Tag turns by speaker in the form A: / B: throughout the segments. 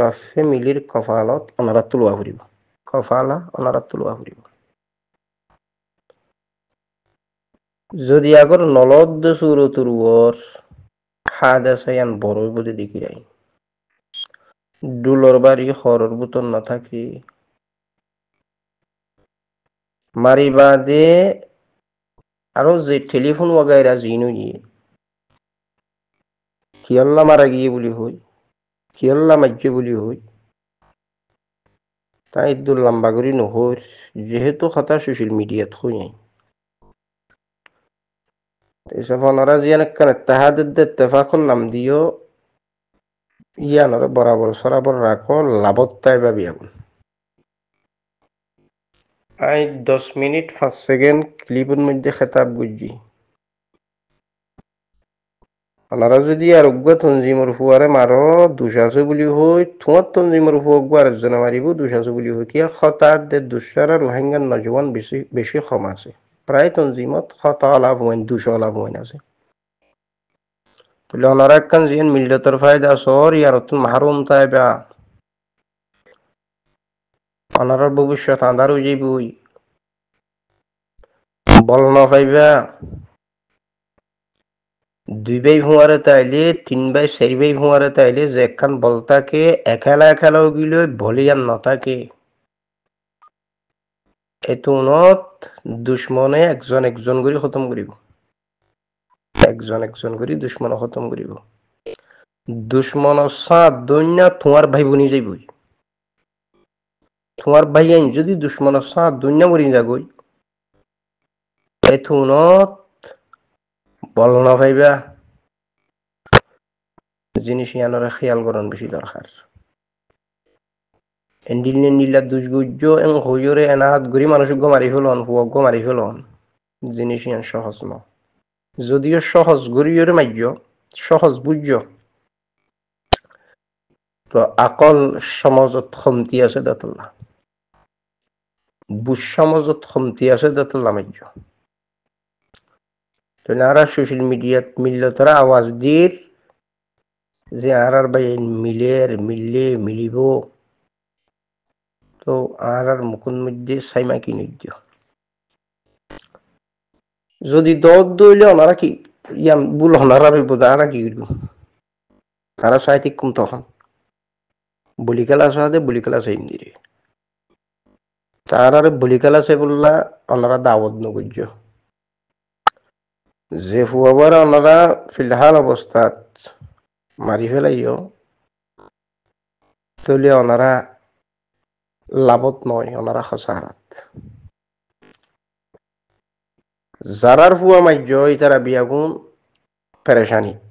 A: পুরা ফ্যামিলির কফালত ওনারা তুলুয়া ফুরিব কফালা ওনারা তুলুয়া ফুরিব যদি আগর নলদ সুরতুর হাদাসায়ান বড় বলে দেখি রাই ডুলর বাড়ি হরর বুতন না থাকি মারি বাদে আরো যে টেলিফোন ওয়াগাইরা জিনু গিয়ে কিয়ল্লা মারা গিয়ে বলি হই কিয়ল্লা মাজ্য বলি হই তাই দু লম্বা করি নহর যেহেতু কথা সোশ্যাল মিডিয়াত হই নাই এসব ওনারা জিয়ান একখান তাহাদের ইত্তেফাক নাম দিও ইয়ানরে বরাবর সরাবর রাখো লাভত তাই ভাবি আগুন আই 10 মিনিট 5 সেকেন্ড ক্লিপের মধ্যে খেতাব বুঝি ওনারা যদি আর উগ্র তঞ্জিমর ফুয়ারে মারো দুশাছে বলি হই তোমার তঞ্জিমর ফুয়া আরেকজনে মারিব দুশাছে বলি হই কিয়া খতাত দে দুসারা রোহিঙ্গার নজওয়ান বেশি বেশি কম আছে প্রায় তঞ্জিমত খতা লাভ হইন 200 লাভ হইন আছে তাহলে ওনারা একখান জিয়ান মিল্লাতর ফায়দা সর ইয়ার মাহরুম তাইবা ওনারার ভবিষ্যৎ আন্ধার হয়ে যাইবই বল না পাইবা 2 ভাই ভুয়ারে তাইলে 3 ভাই 4 ভাই ভুয়ারে তাইলে যে একখান বলতাকে একালা একালাও গিলে ভলিয়ান নতাকে এতুনত দুশ্মনে একজন একজন করে খতম করিব একজন একজন করে দুশ্মন খতম করিব দুশ্মন সাত দৈন্য তোমার ভাই বনি যাইবই তোমার ভাই আইন যদি দুশ্মন সাত দৈন্য মরি যাগই এতুনত বল না পাইবা জিনিস ইয়ানরে খেয়াল করন বেশি দরকার এন্ডিল নীলা দুষ্গুজ্য এবং হইরে এনাহাত ঘুরি মানুষকে মারি ফেলন হুয়ক মারি ফেলন জিনিস ইয়ান সহজ ন যদিও সহজ গরিয়রে মার্য সহজ বুঝ তো আকল সমাজত খমতি আছে দাতুল্লাহ বুঝ সমাজত খমতি আছে দাতুল্লাহ মার্য তো নারা সোশ্যাল মিডিয়াত মিললে তারা আওয়াজ দির যে আর ভাই মিললে মিলিব তো আর মুকুন মধ্যে সাইমা কি নিদ্য যদি দদ দইলে ওনারা কি ইয়ান বুল হনারা বোধ আর কি করব তারা সাহিত্যিক কম তখন বলি খেলা সাথে বলি খেলা চাই দিরে তার আর বলি খেলা চাই বললা ওনারা দাওয়াত নগর্য যে ফুয়াবার ওনারা ফিলহাল অবস্থাত মারি ফেলাইও তাহলে ওনারা লাভত নয় ওনারা খসারাত যারার ফুয়া মার্য তারা বিয়াগুন পেরেশানিত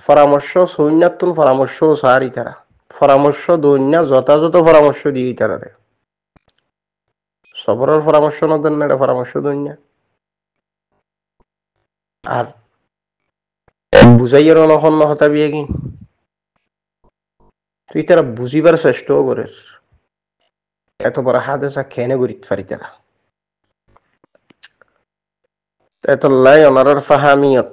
A: পরামর্শ সৈন্যাতুন পরামর্শ সারি তারা পরামর্শ দৈন্য যথাযথ পরামর্শ দিয়ে তারারে সবরের পরামর্শ না দেন না পরামর্শ দৈন্য আর বুঝাইয়ের অনহন্ন হতা বিয়ে কি তুই তারা বুঝিবার চেষ্টাও করে এত বড় হাদেসা খেনে গরিত পারি তারা এত লাই অনারার ফাহামিয়ত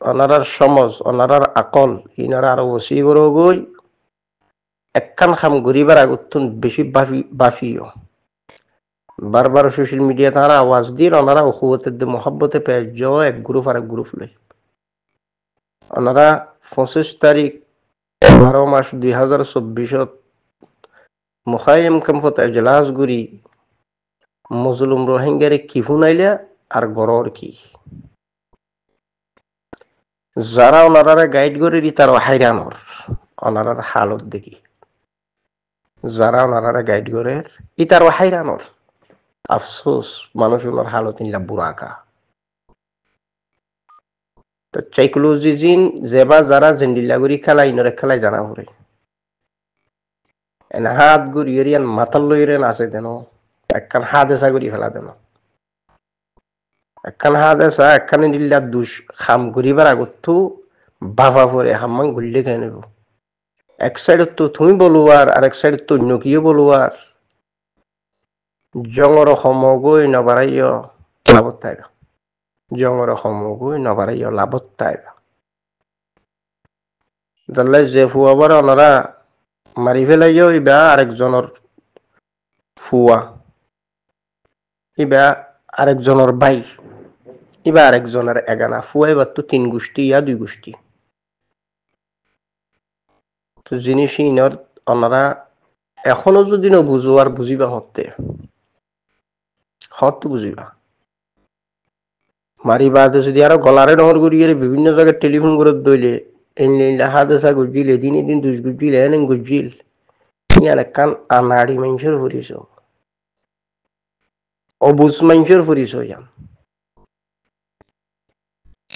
A: অনারার সমাজ অনারার আকল ইনারা আরো ওসি করে গই একখান খাম গরিবার আগতুন বেশি বাফিও বারবার সোশ্যাল মিডিয়া তারা আওয়াজ দিয়ে ওনারা অকুবতের মহাব্বতে পেয়ে যায় এক গ্রুপ আর এক গ্রুপ লই ওনারা 25 তারিখ 12 মাস 2024 মুখাইম ক্যাম্পত এজলাস গুরি মজলুম রোহিঙ্গারে কি ফুনাইলা আর গরর কি যারা ওনারা গাইড করে দি তার হাইরানোর ওনারার হালত দেখি যারা ওনারা গাইড করে ইতার হাইরানোর আফসোস মানুষ ওনার হালত নিলা বুড়াকা তো সাইকোলজি জিন যেবা যারা জেন্ডিলাগুড়ি খেলা ইনরে খেলাই জানা হরে এন হাত গুড়ি এরিয়ান মাথার লইরেন আছে দেন একখান হাত এসা করি ফেলা দেন একখান হাত এসা একখানে নিল্লা দুষ খাম করিবার আগতো বাফা পরে হাম্মাং ঘুরলে খেয়ে নেব এক সাইডত তো তুমি বলুয়ার আর এক সাইডত তো অন্য কিও বলুয়ার জঙর সমগৈ নবারাইয় লাভত থাইবা জঙর সমগৈ নবারাইয় লাভত থাইবা দাল্লাই যে ফুয়াবার ওনারা মারি ফেলাইও ইবা আরেকজনের ফুয়া, ইবা আরেকজনের ভাই, ইবা আরেকজনের এগানা ফুয়া, এবার তো 3 গোষ্ঠী ইয়া 2 গোষ্ঠী। তো জিনিস ইনর ওনারা এখনো যদি ন বুঝো আর বুঝিবা হতে হত বুঝিবা মারি বাদে যদি আরো গলারে নহর করিয়ে বিভিন্ন জায়গায় টেলিফোন করে দইলে এনলে হাদেসা গুজিল এদিন এদিন দুই গুজিল এন গুজিল ইয়ার কান আনাড়ি মানুষের ফুরিস অবুজ মানুষের ফুরিস ইয়ান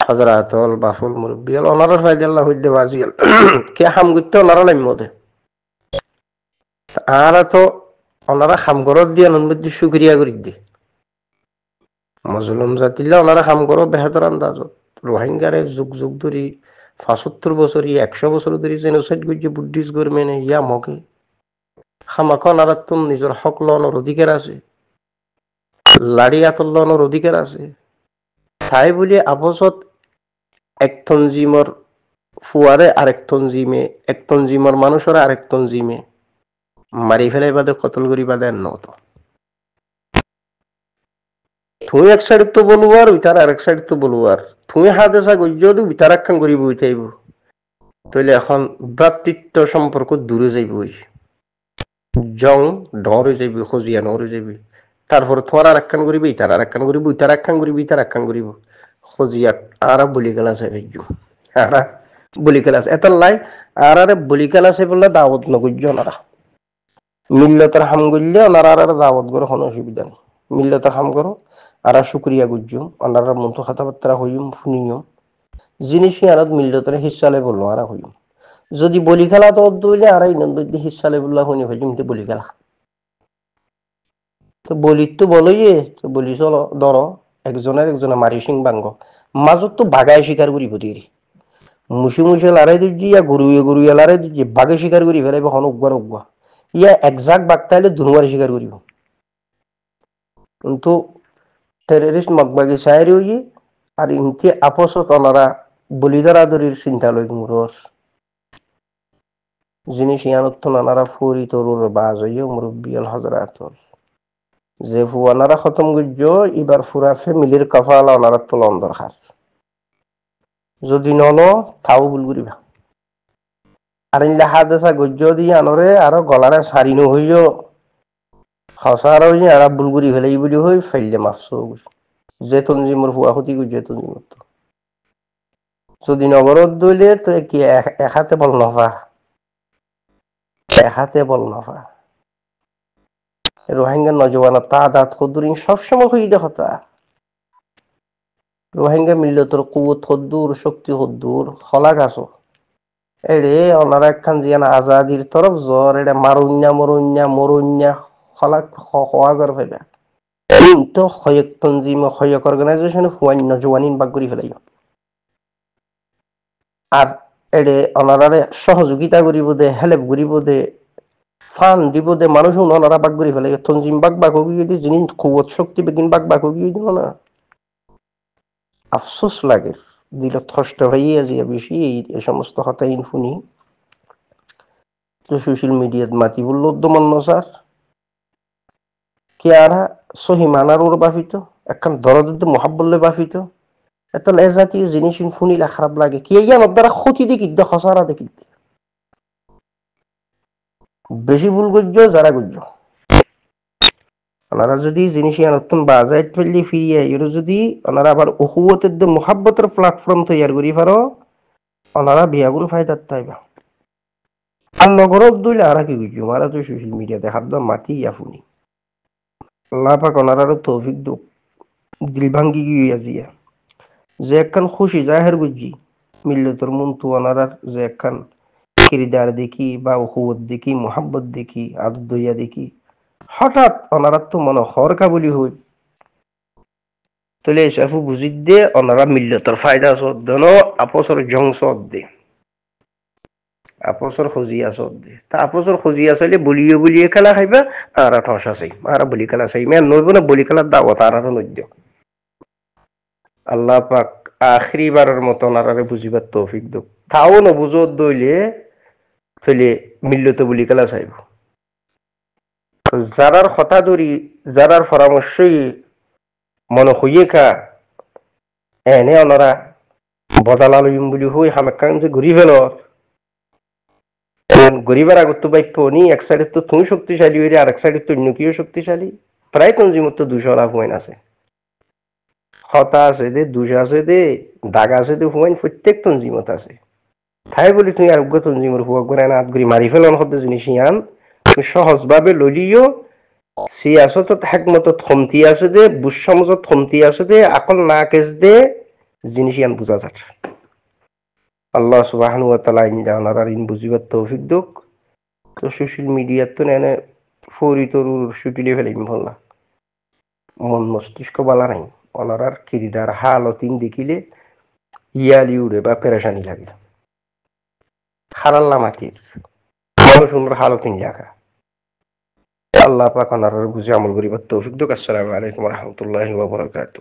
A: হজরাতল বাফুল মুরব্বিয়াল ওনারা ফায়দাল্লাহ হইতে বাজিয়াল কে হাম করতে ওনারা লাইমতে আর তো ওনারা খাম করত দিয়ে নন্দী শুক্রিয়া করি দি মজলুম জাতিলে ওনারা খাম করো বেহতর আন্দাজত রোহিঙ্গারে যুগ যুগ ধরি ৭৫ বছর ১০০ বছর ধরি জেনোসাইড করছে বুদ্ধিস্ট গভর্নমেন্টে ইয়া মকে খামাখন ওনারা তো নিজের হক লওয়ানোর অধিকার আছে, লাড়ি আতর লওয়ানোর অধিকার আছে। তাই বলি আপসত এক তঞ্জিমর ফুয়ারে আরেক তঞ্জিমে, এক তঞ্জিমর মানুষের আরেক তঞ্জিমে মারি ফেলাই বাদে কতল করি বাদে নত তুমি এক সাইড তো বলবো আর উইতার আরেক সাইড তো বলবো আর তুমি হাতে চা গজ্য উইতার একখান করিব উইতাইব তাইলে এখন ভ্রাতৃত্ব সম্পর্ক দূরে যাইবই, জং ডরে যাইবি, খজিয়া নরে যাইবি। তারপরে তোমার আর একখান করিবি, তার আর একখান করিব, তার একখান করিবি, তার একখান করিব, খজিয়া আর বলি গেলা আছে আরা বলি গেলা আছে এত লাই আর আরে বলি গেলা আছে বললে দাওয়াত নগজ্য ওনারা মিল্লতের হাম করলে ওনারা আর দাওয়াত করে কোনো অসুবিধা নেই। মিল্লতের হাম করো আর শুক্রিয়া গুজ্জুম ওনারা মন্ত্র কথাবার্তা হইম শুনিও জিনিসই আর মিল্লতের হিসালে বললো আর হইম যদি বলি খেলা তো দইলে আর ইনন্দি হিসালে বললা শুনি হইম তো বলি খেলা তো বলি তো বলোই তো বলি চলো ধরো একজনে মারি সিং বাঙ্গ মাজত তো বাগায় শিকার করিব দিয়ে মুসি মুসে লড়াই দিচ্ছি ইয়া গরুয়ে লড়াই দিচ্ছি বাঘে শিকার করি ফেলাইব হন উগুয়া ইয়া একজাক বাঘ তাইলে দুনুয়ারে শিকার করিব কিন্তু টেররিস্ট মগবাগি চাইরি হই আর ইনকে আপসত ওনারা বলিদারাদরির চিন্তা লই মুরর জিনিস ইয়ানত ওনারা ফুরি তরুর বাজ হইও মুরব্বিয়াল হজরাতল যে ফুয়ানারা খতম গুজ্জ এবার ফুরা ফ্যামিলির কফালা ওনারা তোলন দরকার যদি নলো তাও ভুল করিবা আর ইনলে হাদেসা গজ্জ দিয়ে আনরে আরো গলারে সারিনো হইও হসার হই আর ভুল করি ফেলাই বলি হই ফাইলে মাফসো যে তঞ্জিমর ফুয়া ক্ষতি গুজ্জ তঞ্জিমর তো যদি নগরত দইলে তো কি এক হাতে বল নফা এক হাতে বল নফা রোহিঙ্গা নজওয়ান তাদাত খদ্দুরিন সবসময় হই দেখতা রোহিঙ্গা মিল্লতর কুয়ত খদ্দুর শক্তি খদ্দুর খলাক আছো এড়ে ওনারা একখান জিয়ান আজাদির তরফ জ্বর এটা মরুন্যা খলাক হাজার ফেলে তো হয়ক তঞ্জিম হয়ক অর্গানাইজেশনে ফুয়ান নজওয়ানিন বাগ করি ফেলাই আর এড়ে ওনারারে সহযোগিতা করিব দে হেল্প করিব দে ফান দিব দে মানুষ ওনারা বাগ করি ফেলাই তঞ্জিম বাগ হয়ে গিয়ে যিনি কুয়ত শক্তি বেগিন বাগ হয়ে গিয়ে দিল না আফসোস লাগে দিল কষ্ট হইয়া যে বেশি এই সমস্ত হতাইন শুনি তো সোশ্যাল মিডিয়াত মাতি বললো দমন স্যার কে আরা সহি মানার ওর বাফিত একখান দরদ মহাব্বলে বাফিত এত এ জাতীয় জিনিস শুনিলে খারাপ লাগে কে ইয়ানোর দ্বারা ক্ষতি দেখি খসারা দেখি বেশি ভুল করছ যারা করছ ওনারা যদি জিনিস নতুন বাজায় ফেললি ফিরিয়ে এর যদি ওনারা আবার উহুয়তের মোহাব্বতের প্ল্যাটফর্ম তৈরি করি পারো ওনারা বিয়াগুন ফায়দার তাইবা আর নগরত দইলে আর কি বুঝছো ওরা তো সোশ্যাল মিডিয়াতে হাত দা মাতি ইয়াফুনি আল্লাহ পাক ওনারারও তৌফিক দুক দিল ভাঙ্গি গিয়ে জিয়া যে একখান খুশি জাহের বুঝি মিল্লতর মন্তু ওনারার যে একখান কিরদার দেখি বা উহুয়ত দেখি মোহাব্বত দেখি আদর দইয়া দেখি হঠাৎ ওনারা তো মনে হরকা বলি হই তাহলে এসব বুঝি দে ওনারা মিল্লতর ফায়দা সদ দেন আপসর জং সদ দে আপসর খজিয়া সদ দে তা আপসর খজিয়া চাইলে বলিয়ে খেলা খাইবা আর ঠসা চাই আর বলি খেলা চাই মেন নইব না বলি খেলার দাওয়াত আর নদ্য আল্লাহ পাক আখরি বারের মতো ওনারা বুঝিবার তৌফিক দেব। তাও নবুজত দইলে চলে মিল্লত বলি কেলা চাইব যারার কথা ধরি যারার পরামর্শই মনে হইয়ে খা এনে অনরা বজালালইম বুলি হই হামেকান যে ঘুরি ফেল গরিবের আগত তো বাইপ নি এক সাইডে তো তুমি শক্তিশালী হইরে আর এক সাইডে তো অন্য কেউ শক্তিশালী প্রায় তঞ্জিমত তো 200 লাভ হুয়াইন আছে হতা আছে দে দুষা আছে দে দাগা আছে দে হুয়াইন প্রত্যেক তঞ্জিমত আছে তাই বলি তুমি আরোগ্য তঞ্জিমর হুয়াক করে না আতগুড়ি মারি ফেলন হতে জিনিস ইয়ান তুমি সহজভাবে ললিও সি আছো তো একমত থমতি আছে দে বুঝসমজত থমতি আছে দে আকল না কেস দে জিনিস ইয়ান বুঝা যার আল্লাহ সুবহানাহু ওয়া তাআলা ইন জানার আর ইন বুঝিবার তৌফিক দুক তো সোশ্যাল মিডিয়াত তো নেনে ফরি তরুর শুটিলে ফেলিম বললা মন মস্তিষ্ক বালা নাই অনারার কিরিদার হালতিন দেখিলে ইয়ালি উড়ে বা পেরেশানি লাগে খারাল্লা মাটির মানুষ সুন্দর হালতিন জায়গা আল্লাহ পাক ওনারা বুঝে আমল করিবার তৌফিক দুক আসসালামু আলাইকুম ওয়া রাহমাতুল্লাহি ওয়া বারাকাতুহু